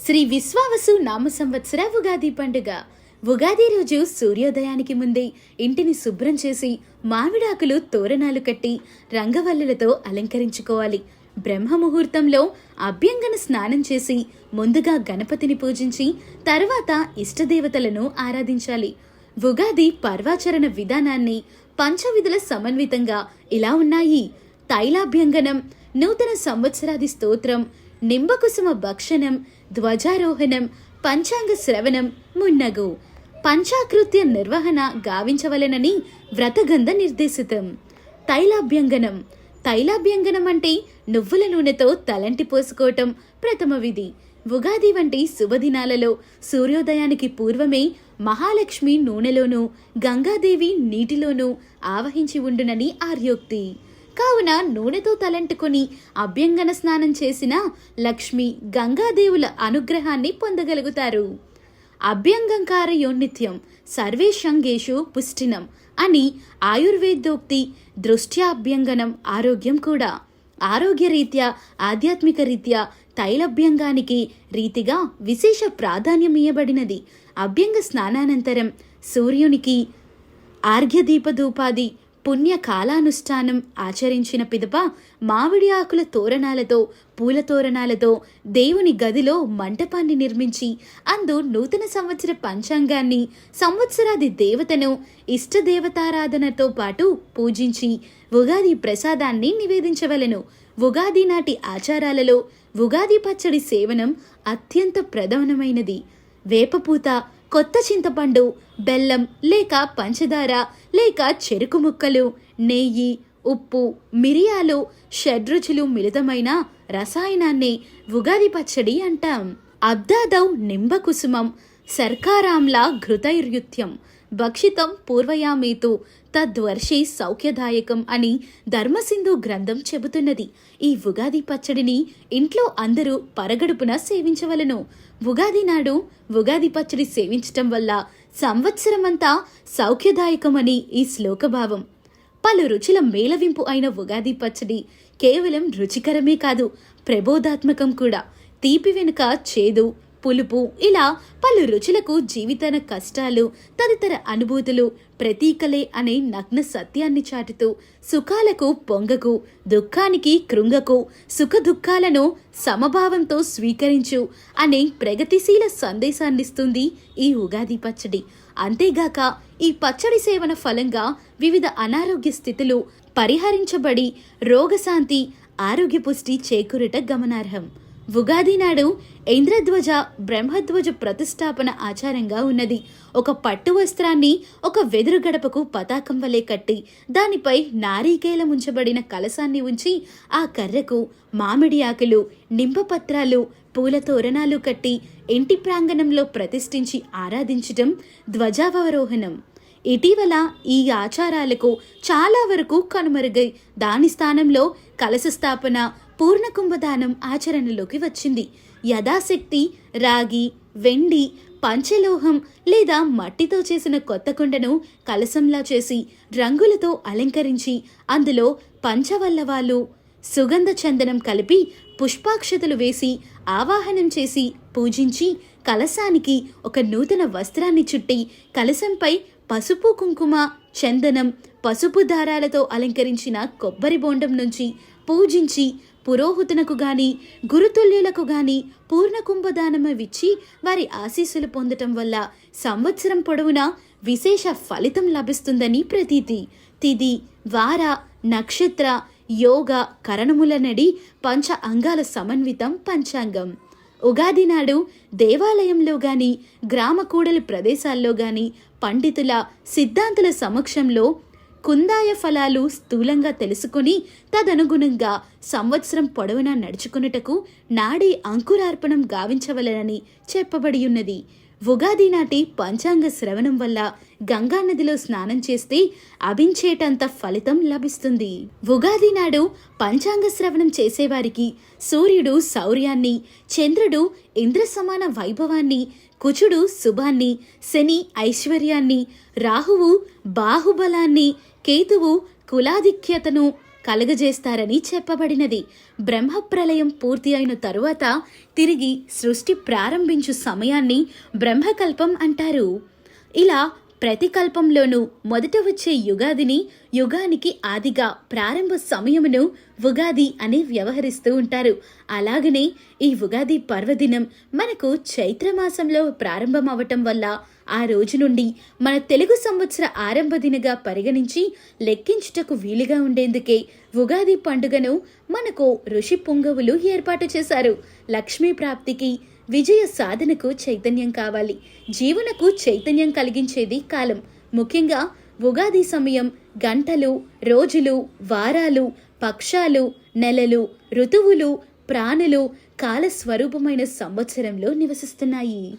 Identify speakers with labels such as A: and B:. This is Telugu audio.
A: శ్రీ విశ్వావసు నామ సంవత్సర ఉగాది పండుగ. ఉగాది రోజు సూర్యోదయానికి ముందే ఇంటిని శుభ్రం చేసి మామిడాకులు తోరణాలు కట్టి రంగవల్లులతో అలంకరించుకోవాలి. బ్రహ్మ ముహూర్తంలో అభ్యంగన స్నానం చేసి ముందుగా గణపతిని పూజించి తర్వాత ఇష్టదేవతలను ఆరాధించాలి. ఉగాది పర్వాచరణ విధానాన్ని పంచవిధుల సమన్వితంగా ఇలా ఉన్నాయి: తైలాభ్యంగనం, నూతన సంవత్సరాది స్తోత్రం, నింబకుసుమ భక్షణం, ధ్వజారోహణం, పంచాంగ శ్రవణం మున్నగు. పంచాకృత్య నిర్వహణ గావించవలెనని వ్రతగంధ నిర్దేశితం. తైలాభ్యంగనం. తైలాభ్యంగనం అంటే నువ్వుల నూనెతో తలంటి పోసుకోవటం ప్రథమ విధి. ఉగాది వంటి శుభదినాలలో సూర్యోదయానికి పూర్వమే మహాలక్ష్మి నూనెలోనూ గంగాదేవి నీటిలోనూ ఆవహించి ఉండునని ఆర్యోక్తి. కావున నూనెతో తలంటుకొని అభ్యంగన స్నానం చేసిన లక్ష్మి గంగాదేవుల అనుగ్రహాన్ని పొందగలుగుతారు. అభ్యంగంకార యోన్నిత్యం సర్వేషంగేషు పుష్టినం అని ఆయుర్వేదోక్తి దృష్ట్యా అభ్యంగనం ఆరోగ్యం కూడా. ఆరోగ్యరీత్యా ఆధ్యాత్మిక రీత్యా తైలభ్యంగానికి రీతిగా విశేష ప్రాధాన్యం ఇయ్యబడినది. అభ్యంగ స్నానానంతరం సూర్యునికి ఆర్ఘ్యదీపధూపాది పుణ్యకాలానుష్ఠానం ఆచరించిన పిదప మామిడి ఆకుల తోరణాలతో పూల తోరణాలతో దేవుని గదిలో మంటపాన్ని నిర్మించి అందు నూతన సంవత్సర పంచాంగాన్ని, సంవత్సరాది దేవతను ఇష్టదేవతారాధనతో పాటు పూజించి ఉగాది ప్రసాదాన్ని నివేదించవలెను. ఉగాది నాటి ఆచారాలలో ఉగాది పచ్చడి సేవనం అత్యంత ప్రధానమైనది. వేపపూత, కొత్త చింతపండు, బెల్లం లేక పంచదార లేక చెరుకు ముక్కలు, నెయ్యి, ఉప్పు, మిరియాలు, షడ్రుచులు మిళితమైన రసాయనాన్ని ఉగాది పచ్చడి అంటాం. అబ్దాదౌ నింబకుసుమం సర్కారాంలా ఘృతైర్యుత్యం భక్షితం పూర్వయామేతు తద్వర్షి సౌఖ్యదాయకం అని ధర్మసింధు గ్రంథం చెబుతున్నది. ఈ ఉగాది పచ్చడిని ఇంట్లో అందరూ పరగడుపున సేవించవలను. ఉగాది నాడు ఉగాది పచ్చడి సేవించటం వల్ల సంవత్సరమంతా సౌఖ్యదాయకమని ఈ శ్లోకభావం. పలు రుచుల మేళవింపు అయిన ఉగాది పచ్చడి కేవలం రుచికరమే కాదు, ప్రబోధాత్మకం కూడా. తీపి వెనుక చేదు, పులుపు ఇలా పలు రుచులకు జీవితాన కష్టాలు తదితర అనుభూతులు ప్రతీకలే అనే నగ్న సత్యాన్ని చాటుతూ సుఖాలకు పొంగకు, దుఃఖానికి కృంగకు, సుఖ దుఃఖాలను సమభావంతో స్వీకరించు అనే ప్రగతిశీల సందేశాన్నిస్తుంది ఈ ఉగాది పచ్చడి. అంతేగాక ఈ పచ్చడి సేవన ఫలంగా వివిధ అనారోగ్య స్థితులు పరిహరించబడి రోగశాంతి, ఆరోగ్య పుష్టి చేకూరట గమనార్హం. ఉగాది నాడు ఇంద్రధ్వజ, బ్రహ్మధ్వజ ప్రతిష్టాపన ఆచారంగా ఉన్నది. ఒక పట్టు వస్త్రాన్ని ఒక వెదురు గడపకు పతాకం వలె కట్టి దానిపై నారీకేలం ఉంచబడిన కలశాన్ని ఉంచి ఆ కర్రకు మామిడి ఆకులు, నింబపత్రాలు, పూల తోరణాలు కట్టి ఇంటి ప్రాంగణంలో ప్రతిష్ఠించి ఆరాధించటం ధ్వజావరోహణం. ఇటీవల ఈ ఆచారాలకు చాలా వరకు కనుమరుగై దాని స్థానంలో కలశ స్థాపన, పూర్ణకుంభదానం ఆచరణలోకి వచ్చింది. యథాశక్తి రాగి, వెండి, పంచలోహం లేదా మట్టితో చేసిన కొత్త కుండను కలశంలా చేసి రంగులతో అలంకరించి అందులో పంచవల్లవాలు, సుగంధ చందనం కలిపి పుష్పాక్షతలు వేసి ఆవాహనం చేసి పూజించి కలశానికి ఒక నూతన వస్త్రాన్ని చుట్టి కలశంపై పసుపు, కుంకుమ, చందనం, పసుపు దారాలతో అలంకరించిన కొబ్బరి బోండం నుంచి పూజించి పురోహితునకు గాని గురుతుల్యులకు గాని పూర్ణకుంభదానమిచ్చి వారి ఆశీస్సులు పొందటం వల్ల సంవత్సరం పొడవునా విశేష ఫలితం లభిస్తుందని ప్రతీతి. తిథి, వార, నక్షత్ర, యోగ, కరణముల నడి పంచ అంగాల సమన్వితం పంచాంగం. ఉగాది నాడు దేవాలయంలో గాని గ్రామ కూడలి ప్రదేశాల్లో గాని పండితుల, సిద్ధాంతుల సమక్షంలో కుందాయ ఫలాలు స్థూలంగా తెలుసుకుని తదనుగుణంగా సంవత్సరం పొడవునా నడుచుకున్నటకు నాడే అంకురార్పణం గావించవలనని చెప్పబడి ఉన్నది. ఉగాది నాటి పంచాంగ శ్రవణం వల్ల గంగానదిలో స్నానం చేస్తే అభించేటంత ఫలితం లభిస్తుంది. ఉగాది నాడు పంచాంగ శ్రవణం చేసేవారికి సూర్యుడు శౌర్యాన్ని, చంద్రుడు ఇంద్ర సమాన వైభవాన్ని, కుచుడు శుభాన్ని, శని ఐశ్వర్యాన్ని, రాహువు బాహుబలాన్ని, కేతువు కులాధిక్యతను, కలుగజేస్తారని చెప్పబడినది. బ్రహ్మప్రలయం పూర్తి అయిన తరువాత తిరిగి సృష్టి ప్రారంభించు సమయాన్ని బ్రహ్మకల్పం అంటారు. ఇలా ప్రతి కల్పంలోనూ మొదట వచ్చే యుగాదిని యుగానికి ఆదిగా ప్రారంభ సమయమును ఉగాది అని వ్యవహరిస్తూ ఉంటారు. అలాగనే ఈ ఉగాది పర్వదినం మనకు చైత్రమాసంలో ప్రారంభం అవటం వల్ల ఆ రోజు నుండి మన తెలుగు సంవత్సర ఆరంభ దినగా పరిగణించి లెక్కించుటకు వీలుగా ఉండేందుకే ఉగాది పండుగను మనకు ఋషి పుంగవులు ఏర్పాటు చేశారు. లక్ష్మీ ప్రాప్తికి, విజయ సాధనకు చైతన్యం కావాలి. జీవనకు చైతన్యం కలిగించేది కాలం. ముఖ్యంగా ఉగాది సమయం గంటలు, రోజులు, వారాలు, పక్షాలు, నెలలు, ఋతువులు, ప్రాణులు కాల స్వరూపమైన సంవత్సరంలో నివసిస్తున్నాయి.